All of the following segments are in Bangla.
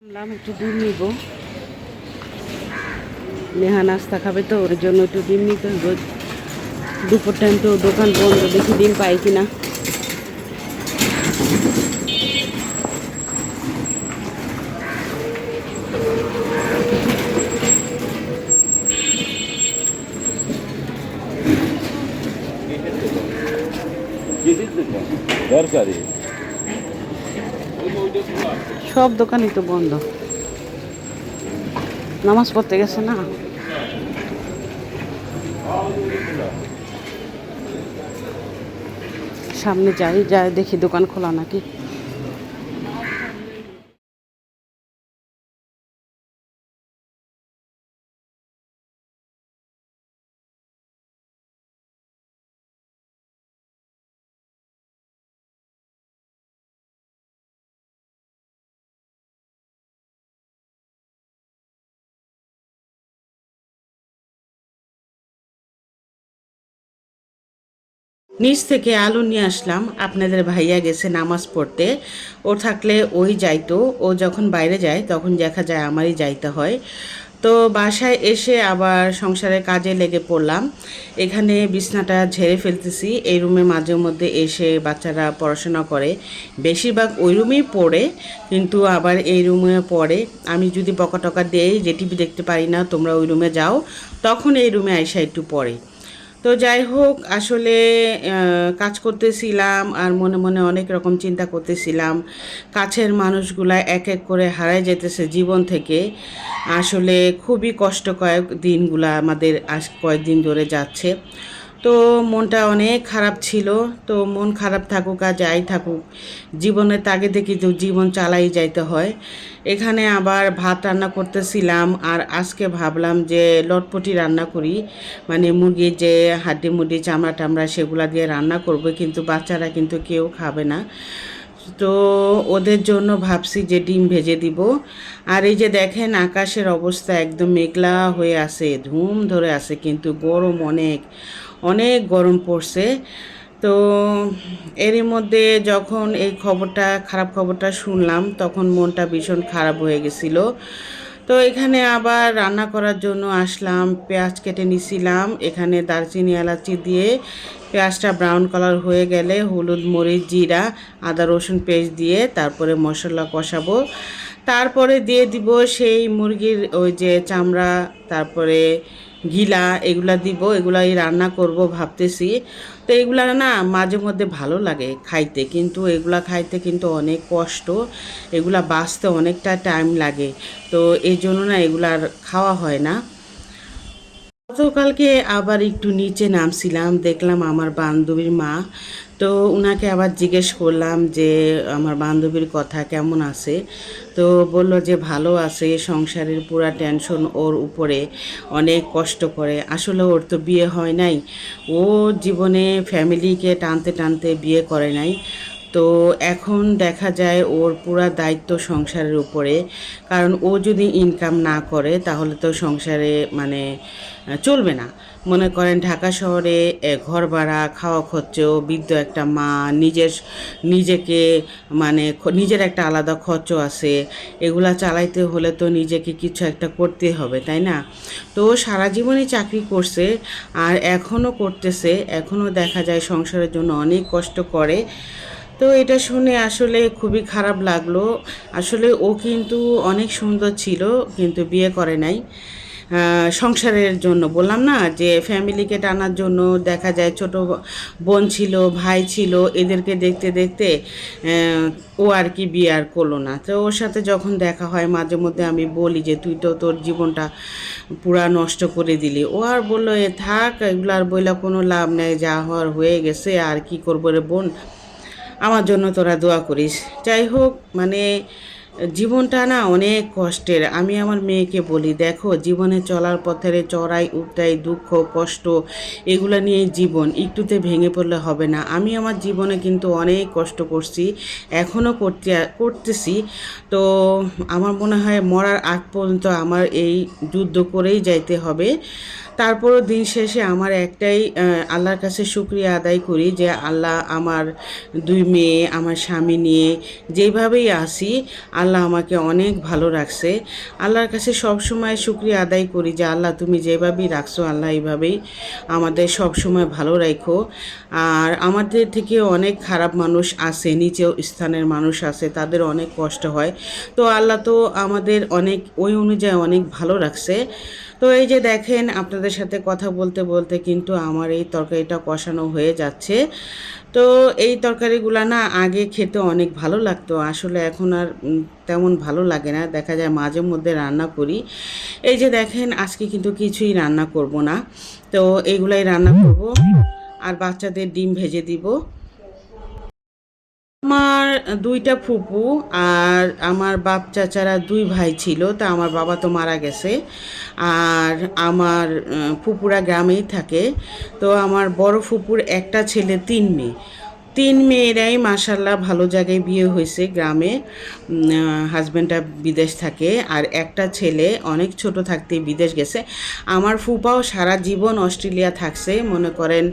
ভাবলাম একটু ডিম নিব। নেহা নাস্তা খাবে তো ওর জন্য একটু ডিম নিতে হবে। দুপুর টাইম তো দোকান বন্ধ, দেখি ডিম পাই কিনা। দরকারি সব দোকানই তো বন্ধ, নামাজ পড়তে গেছে না। সামনে যাই, যাই দেখি দোকান খোলা নাকি। নিচ থেকে আলু নিয়ে আসলাম। আপনাদের ভাইয়া গেছে নামাজ পড়তে, ও থাকলে ওই যাইতো, ও যখন বাইরে যায় তখন দেখা যায় আমারই যাইতে হয়। তো বাসায় এসে আবার সংসারের কাজে লেগে পড়লাম। এখানে বিছনাটা ঝেড়ে ফেলতেছি। এই রুমে মাঝে মধ্যে এসে বাচ্চারা পড়াশোনা করে, বেশিরভাগ ওই রুমেই পড়ে, কিন্তু আবার এই রুমে পড়ে। আমি যদি বকা টকা দেই যে টিভি দেখতে পারি না, তোমরা ওই রুমে যাও, তখন এই রুমে আইসা একটু পড়ে। তো যাই হোক, আসলে কাজ করতেছিলাম আর মনে মনে অনেক রকম চিন্তা করতেছিলাম। কাছের মানুষগুলা এক এক করে হারায় যেতেছে জীবন থেকে। আসলে খুবই কষ্টকর দিনগুলা আমাদের আজ কয়েকদিন ধরে যাচ্ছে। তো মনটা অনেক খারাপ ছিল। তো মন খারাপ থাকুক আর যাই থাকুক, জীবনের তাগিদে কিন্তু জীবন চালাই যাইতে হয়। এখানে আবার ভাত রান্না করতেছিলাম, আর আজকে ভাবলাম যে লটপটি রান্না করি, মানে মুরগির যে হাড্ডি মুরগি চামড়া টামড়া সেগুলা দিয়ে রান্না করব, কিন্তু বাচ্চারা কিন্তু কেউ খাবে না। তো ওদের জন্য ভাবছি যে ডিম ভেজে দিব। আর এই যে দেখেন আকাশের অবস্থা একদম মেঘলা হয়ে আছে, ধুম ধরে আছে, কিন্তু গরম অনেক, অনেক গরম পড়ছে। তো এরই মধ্যে যখন এই খবরটা, খারাপ খবরটা শুনলাম, তখন মনটা ভীষণ খারাপ হয়ে গেছিলো। তো এখানে আবার রান্না করার জন্য আসলাম, পেঁয়াজ কেটে নিছিলাম। এখানে দারচিনি এলাচি দিয়ে পেঁয়াজটা ব্রাউন কালার হয়ে গেলে হলুদ মরিচ জিরা আদা রসুন পেস্ট দিয়ে তারপরে মশলা কষাবো। তারপরে দিয়ে দিব সেই মুরগির ওই যে চামড়া, তারপরে গিলা, এগুলা দিব, এগুলাই রান্না করব ভাবতেছি। তো এগুলা না মাঝে মধ্যে ভালো লাগে খাইতে, কিন্তু এগুলা খাইতে কিন্তু অনেক কষ্ট, এগুলা বাঁচতে অনেকটা টাইম লাগে। তো এই জন্য না এগুলা আর খাওয়া হয় না। গতকালকে আবার একটু নিচে নামছিলাম, দেখলাম আমার বান্ধবীর মা। তো উনাকে আবার জিজ্ঞেস করলাম যে আমার বান্ধবীর কথা কেমন আছে। তো বলল যে ভালো আছে, সংসারের পুরা টেনশন ওর উপরে, অনেক কষ্ট করে। আসলে ওর তো বিয়ে হয় নাই, ও জীবনে ফ্যামিলিকে টানতে টানতে বিয়ে করে নাই। তো এখন দেখা যায় ওর পুরা দায়িত্ব সংসারের উপরে, কারণ ও যদি ইনকাম না করে তাহলে তো সংসারে মানে চলবে না। মনে করেন ঢাকা শহরে ঘর ভাড়া, খাওয়া খরচ, বৃদ্ধ একটা মা, নিজেকে মানে নিজের একটা আলাদা খরচ আছে, এগুলা চালাইতে হলে তো নিজেকে কিছু একটা করতে হবে, তাই না? তো সারা জীবনই চাকরি করছে আর এখনও করতেছে, এখনও দেখা যায় সংসারের জন্য অনেক কষ্ট করে। তো এটা শুনে আসলে খুবই খারাপ লাগলো। আসলে ও কিন্তু অনেক সুন্দর ছিল, কিন্তু বিয়ে করে নাই। সংসারের জন্য বললাম না যে ফ্যামিলিকে টানার জন্য, দেখা যায় ছোট বোন ছিল, ভাই ছিল, এদেরকে দেখতে দেখতে ও আর কি বিয়ে আর করলো না। তো ওর সাথে যখন দেখা হয় মাঝে মধ্যে আমি বলি যে তুই তো তোর জীবনটা পুরা নষ্ট করে দিলি। ও আর বললো এ থাক, এগুলো আর বইলা কোনো লাভ নেই, যা হওয়ার হয়ে গেছে, আর কি করবো রে বোন, আমার জন্য তোরা দোয়া করিস। যাই হোক, মানে জীবনটা না অনেক কষ্টের। আমি আমার মেয়েকে বলি, দেখো জীবনে চলার পথের চড়াই উতরাই, দুঃখ কষ্ট, এগুলো নিয়ে জীবন, একটুতে ভেঙে পড়লে হবে না। আমি আমার জীবনে কিন্তু অনেক কষ্ট করছি, এখনও করতেছি। তো আমার মনে হয় মরার আগ পর্যন্ত আমার এই যুদ্ধ করেই যাইতে হবে। তারপরও দিন শেষে আমার একটাই আল্লাহর কাছে শুকরিয়া আদায় করি যে আল্লাহ আমার 2 মেয়ে আমার স্বামী নিয়ে যেভাবেই আসি আল্লাহ আমাকে অনেক ভালো রাখছে। আল্লাহর কাছে সবসময় শুকরিয়া আদায় করি যে আল্লাহ তুমি যেভাবেই রাখছো আল্লাহ এইভাবেই আমাদের সবসময় ভালো রাখো। আর আমাদের থেকে অনেক খারাপ মানুষ আছে, নিচেও স্থানের মানুষ আছে, তাদের অনেক কষ্ট হয়। তো আল্লাহ তো আমাদের অনেক ওই অনুযায়ী অনেক ভালো রাখছে। তো এই যে দেখেন আপনাদের সাথে কথা বলতে বলতে কিন্তু আমার এই তরকারিটা কষানো হয়ে যাচ্ছে। তো এই তরকারিগুলো না আগে খেতে অনেক ভালো লাগতো, আসলে এখন আর তেমন ভালো লাগে না, দেখা যায় মাঝে মধ্যে রান্না করি। এই যে দেখেন আজকে কিন্তু কিছুই রান্না করব না, তো এইগুলাই রান্না করব আর বাচ্চাদের ডিম ভেজে দিব। আমার 2টা ফুপু আর আমার বাপ চাচারা 2 ভাই ছিল, তা আমার বাবা তো মারা গেছে। আর আমার ফুপুরা গ্রামেই থাকে। তো আমার বড় ফুপুর একটা ছেলে 3 মেয়ে, 3 মেয়েরাই মাশাল্লাহ ভালো জায়গায় বিয়ে হয়েছে গ্রামে। হাজব্যান্ডটা বিদেশ থাকে আর একটা ছেলে অনেক ছোট থাকতেই বিদেশ গেছে। আমার ফুপাও সারা জীবন অস্ট্রেলিয়া থাকছে, মনে করেন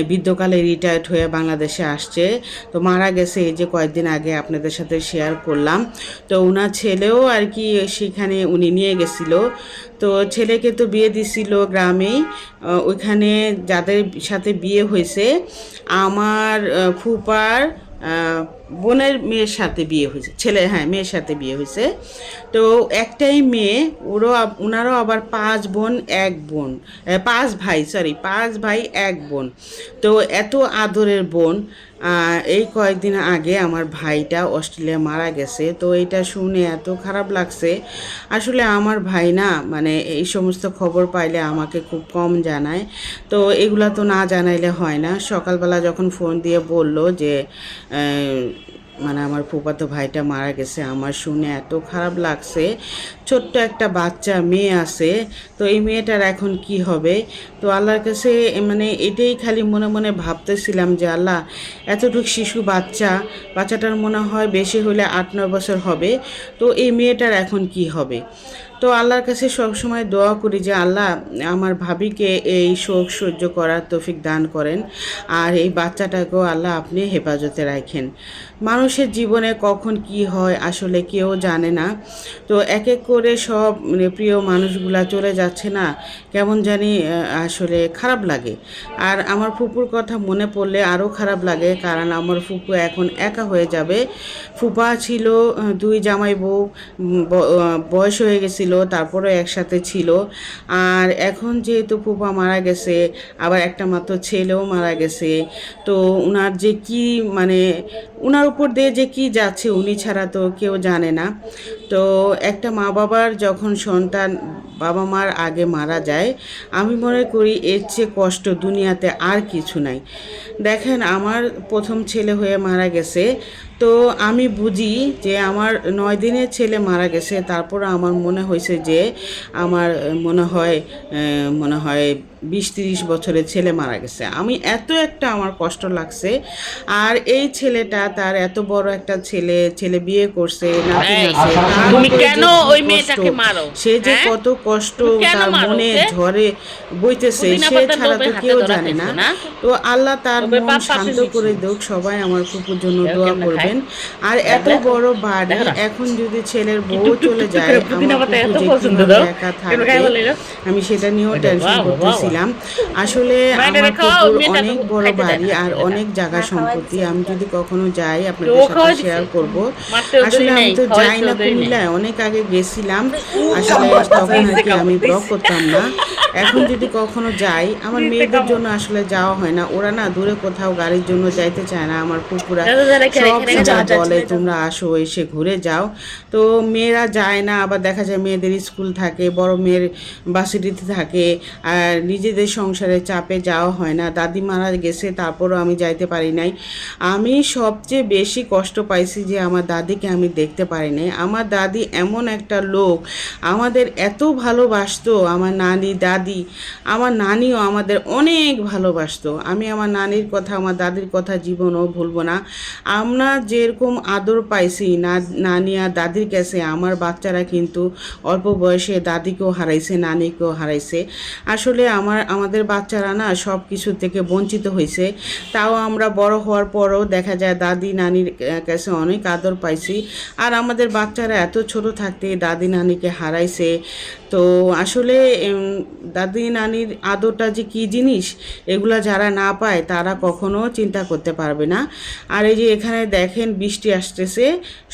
বৃদ্ধকালে রিটায়ার্ড হয়ে বাংলাদেশে আসছে। তো মারা গেছে এই যে কয়েকদিন আগে আপনাদের সাথে শেয়ার করলাম। তো ওনার ছেলেও আর কি সেখানে উনি নিয়ে গেছিল। তো ছেলেকে তো বিয়ে দিছিল গ্রামেই, ওইখানে যাদের সাথে বিয়ে হয়েছে আমার ফুপার বোনের মেয়ের সাথে বিয়ে হয়েছে, ছেলে হ্যাঁ মেয়ের সাথে বিয়ে হয়েছে। তো একটাই মেয়ে, ওনারও আবার 5 বোন 1 বোন, 5 ভাই, সরি 5 ভাই 1 বোন। তো এত আদরের বোন। এই কয়েকদিন আগে আমার ভাইটা অস্ট্রেলিয়া মারা গেছে, তো এটা শুনে এত খারাপ লাগছে। আসলে আমার ভাই না মানে এই সমস্ত খবর পাইলে আমাকে খুব কম জানায়, তো এগুলা তো না জানাইলে হয় না। সকালবেলা যখন ফোন দিয়ে বলল যে মানে আমার ফুফাতো ভাইটা মারা গেছে, আমার শুনে এত খারাপ লাগছে। ছোট্ট একটা বাচ্চা মেয়ে আছে, তো এই মেয়েটার এখন কি হবে। তো আল্লাহর কাছে মানে এটাই খালি মনে মনে ভাবতেছিলাম যে আল্লাহ এতটুকু শিশু বাচ্চাটার মনে হয় বেশি হলে 8-9 বছর হবে, তো এই মেয়েটার এখন কি হবে। তো আল্লাহর কাছে সবসময় দোয়া করি যে আল্লাহ আমার ভাবিকে এই শোক সহ্য করার তৌফিক দান করেন, আর এই বাচ্চাটাকেও আল্লাহ আপনি হেফাজতে রাখেন। মানুষের জীবনে কখন কি হয় আসলে কেউ জানে না। তো এক এক করে সব মানে প্রিয় মানুষগুলা চলে যাচ্ছে না, কেমন জানি আসলে খারাপ লাগে। আর আমার ফুপুর কথা মনে পড়লে আরও খারাপ লাগে, কারণ আমার ফুপু এখন একা হয়ে যাবে। ফুপা ছিল 2 জামাই বউ, বয়স হয়ে গেছিল, তারপরে একসাথে ছিল। আর এখন যেহেতু ফুপা মারা গেছে, আবার একটা মাত্র ছেলেও মারা গেছে, তো উনার যে কি মানে উনার উপর দিয়ে যে কি যাচ্ছে উনি ছাড়া তো কেউ জানে না। তো একটা মা বাবার যখন সন্তান বাবা মার আগে মারা যায়, আমি মনে করি এর চেয়ে কষ্ট দুনিয়াতে আর কিছু নাই। দেখেন আমার প্রথম ছেলে হয়ে মারা গেছে, তো আমি বুঝি যে আমার 9 দিনের ছেলে মারা গেছে, তারপর আমার মনে হয়েছে যে আমার মনে হয় 20-30 বছরের ছেলে মারা গেছে। আমি একটা আমার কষ্ট লাগছে। আর এই ছেলেটা তার এত বড় একটা ছেলে বিয়ে করছে, নাতি আছে, তার তুমি উপরে কেন যে কি ওই কষ্ট, মেয়েটাকে মারো? সে যে হ্যাঁ? কত কষ্ট তুমি কেন তার মারো মনে ওকে? ঝরে বইতেছে, পুদিনা সে পাতার ছাড়া লোভে তো হাতে কেউ ধরা জানে না। খাইছো না? তো আল্লাহ তার লোভের মন পাপ পাশে শান্ত দিচ্ছি। করে দেখ, সবাই আমার ফুপুর জন্য দেখো দোয়া কেমনে খায়। করবেন। আর এত দেখলে? বড় বাড়ি, দেখো না? এখন যদি ছেলের কি বউ টুক টুক চলে টুক টুক যায় করে পুদিনা আমার পাতা ফুপু এত যে পছন্দ কিভাবে দাও? একা কেন থাকবে, খাই বলে এলো? আমি সেটা নিয়েও ওই দেখো টেনশন বাবা বাবা। করতেছিলাম। আসলে মায়ের আমার খাওয়া ওই ফুপুর মেয়েটা তো অনেক বড় খাইতে দেয় না বাড়ি আর ছেলেটা। অনেক জায়গা সম্পত্তি, আমি যদি কখনো যাই তো আপনাদের ও সাথে খাওয়াই দিছে। শেয়ার করব। মারতেও দেরি আসলে আমি নেই, তো যাই খাওয়াইতেও না দেরি নেই। কুমিল্লায়, অনেক আগে গেছিলাম, আসলে তখন আর কি আমি ব্লগ করতাম না। এখন যদি কখনো যাই, আমার মেয়েদের জন্য আসলে যাওয়া হয় না, ওরা না দূরে কোথাও গাড়ির জন্য যাইতে চায় না। আমার ফুপুরা সব সময় বলে তোমরা আসো, এসে ঘুরে যাও। তো মেয়েরা যায় না, আবার দেখা যায় মেয়েদের স্কুল থাকে, বড় মেয়ের ভার্সিটিতে থাকে, আর নিজেদের সংসারে চাপে যাওয়া হয় না। দাদি মারা গেছে, তারপরও আমি যাইতে পারি নাই। আমি সবচেয়ে বেশি কষ্ট পাইছি যে আমার দাদিকে আমি দেখতে পারি নাই। আমার দাদি এমন একটা লোক, আমাদের এত ভালোবাসতো। আমার নানি, দাদি, আমার নানিও আমাদের অনেক ভালোবাসতো। আমি আমার নানির কথা, আমার দাদির কথা জীবনও ভুলবো না। আমরা যেরকম আদর পাইছি নানি আর দাদির কাছে, আমার বাচ্চারা কিন্তু অল্প বয়সে দাদিকেও হারাইছে, নানিকেও হারাইছে। আসলে আমাদের বাচ্চারা না সব কিছু থেকে বঞ্চিত হয়েছে। তাও আমরা বড় হওয়ার পরও দেখা যায় দাদি নানির কাছে অনেক আদর পাইছি। আর আমাদের বাচ্চারা এত ছোট থাকতে দাদি নানিকে হারাইছে। তো আসলে দাদি নানির আদরটা যে কী জিনিস, এগুলা যারা না পায় তারা কখনো চিন্তা করতে পারবে না। আর এই যে এখানে দেখেন বৃষ্টি আসতেছে,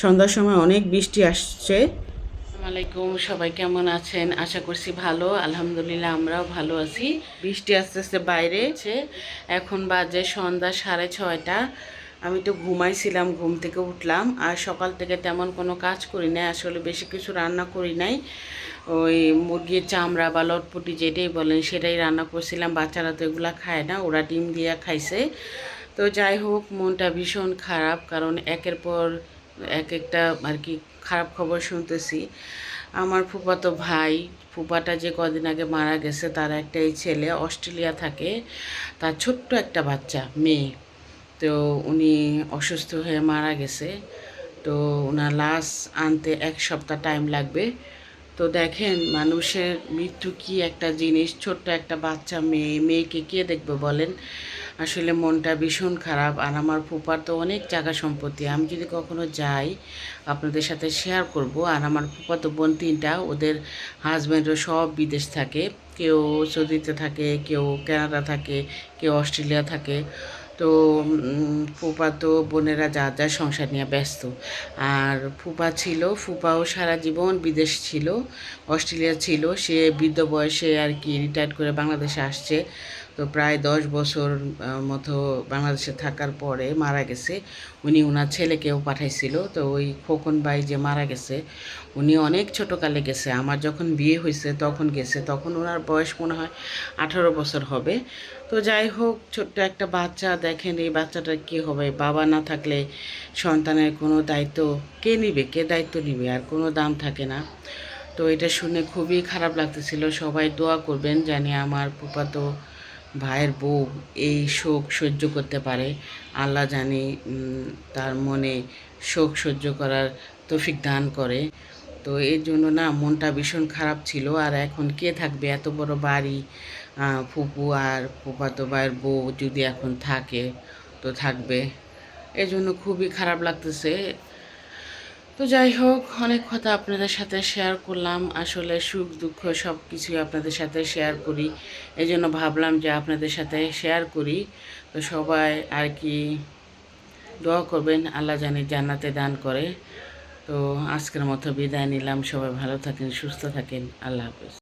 সন্ধ্যার সময় অনেক বৃষ্টি আসছে। আসসালামু আলাইকুম, সবাই কেমন আছেন? আশা করছি ভালো। আলহামদুলিল্লাহ আমরাও ভালো আছি। বৃষ্টি আসতেছে বাইরে। এখন বাজে সন্ধ্যা 6:30। আমি তো ঘুমাইছিলাম, ঘুম থেকে উঠলাম। আর সকাল থেকে তেমন কোনো কাজ করি নাই, আসলে বেশি কিছু রান্না করি নাই। ওই মুরগির চামড়া বা লটপটি যেটাই বলেন সেটাই রান্না করছিলাম। বাচ্চারা তো এগুলা খায় না, ওরা ডিম দিয়ে খাইছে। তো যাই হোক, মনটা ভীষণ খারাপ, কারণ একের পর একটা আর কি খারাপ খবর শুনতেছি। আমার ফুফাতো ভাই, ফুফাটা যে কদিন আগে মারা গেছে, তার একটাই ছেলে অস্ট্রেলিয়া থাকে, তার ছোট্ট একটা বাচ্চা মেয়ে। তো উনি অসুস্থ হয়ে মারা গেছে। তো ওনার লাশ আনতে 1 সপ্তাহ টাইম লাগবে। তো দেখেন মানুষের মৃত্যু কি একটা জিনিস। ছোট্ট একটা বাচ্চা মেয়েকে কে দেখবে বলেন? আসলে মনটা ভীষণ খারাপ। আর আমার ফুপার তো অনেক জায়গা সম্পত্তি, আমি যদি কখনো যাই আপনাদের সাথে শেয়ার করব। আর আমার ফুপা তো বোন 3টা, ওদের হাজব্যান্ডও সব বিদেশ থাকে। কেউ সৌদিতে থাকে, কেউ কানাডা থাকে, কেউ অস্ট্রেলিয়া থাকে। তো ফুপা তো বোনেরা যার যার সংসার নিয়ে ব্যস্ত। আর ফুপাও সারা জীবন বিদেশ ছিল, অস্ট্রেলিয়া ছিল। সে বৃদ্ধ বয়সে আর কি রিটায়ার্ড করে বাংলাদেশে আসছে। তো প্রায় 10 বছর মতো বাংলাদেশে থাকার পরে মারা গেছে। উনি ওনার ছেলেকেও পাঠাইছিল। তো ওই খোকন ভাই যে মারা গেছে, উনি অনেক ছোটোকালে গেছে। আমার যখন বিয়ে হয়েছে তখন গেছে, তখন ওনার বয়স মনে হয় 18 বছর হবে। তো যাই হোক, ছোট্ট একটা বাচ্চা, দেখেন এই বাচ্চাটার কী হবে? বাবা না থাকলে সন্তানের কোনো দায়িত্ব কে নিবে? কে দায়িত্ব নিবে? আর কোনো দাম থাকে না। তো এটা শুনে খুবই খারাপ লাগতেছিল। সবাই দোয়া করবেন জানি আমার ফুফাতো ভাইয়ের বউ এই শোক সহ্য করতে পারে। আল্লাহ জানি তার মনে শোক সহ্য করার তৌফিক দান করে। তো এর জন্য না মনটা ভীষণ খারাপ ছিল। আর এখন কে থাকবে? এত বড় বাড়ি, ফুপু আর ফুফাতো ভাইয়ের বউ যদি এখন থাকে তো থাকবে। এই জন্য খুবই খারাপ লাগতেছে। তো যাই হোক, অনেক কথা আপনাদের সাথে শেয়ার করলাম। আসলে সুখ দুঃখ সব কিছুই আপনাদের সাথে শেয়ার করি, এই জন্য ভাবলাম যে আপনাদের সাথে শেয়ার করি। তো সবাই আর কি দোয়া করবেন, আল্লাহ জানি জান্নাতে দান করে। তো আজকের মতো বিদায় নিলাম। সবাই ভালো থাকেন, সুস্থ থাকেন। আল্লাহ হাফেজ।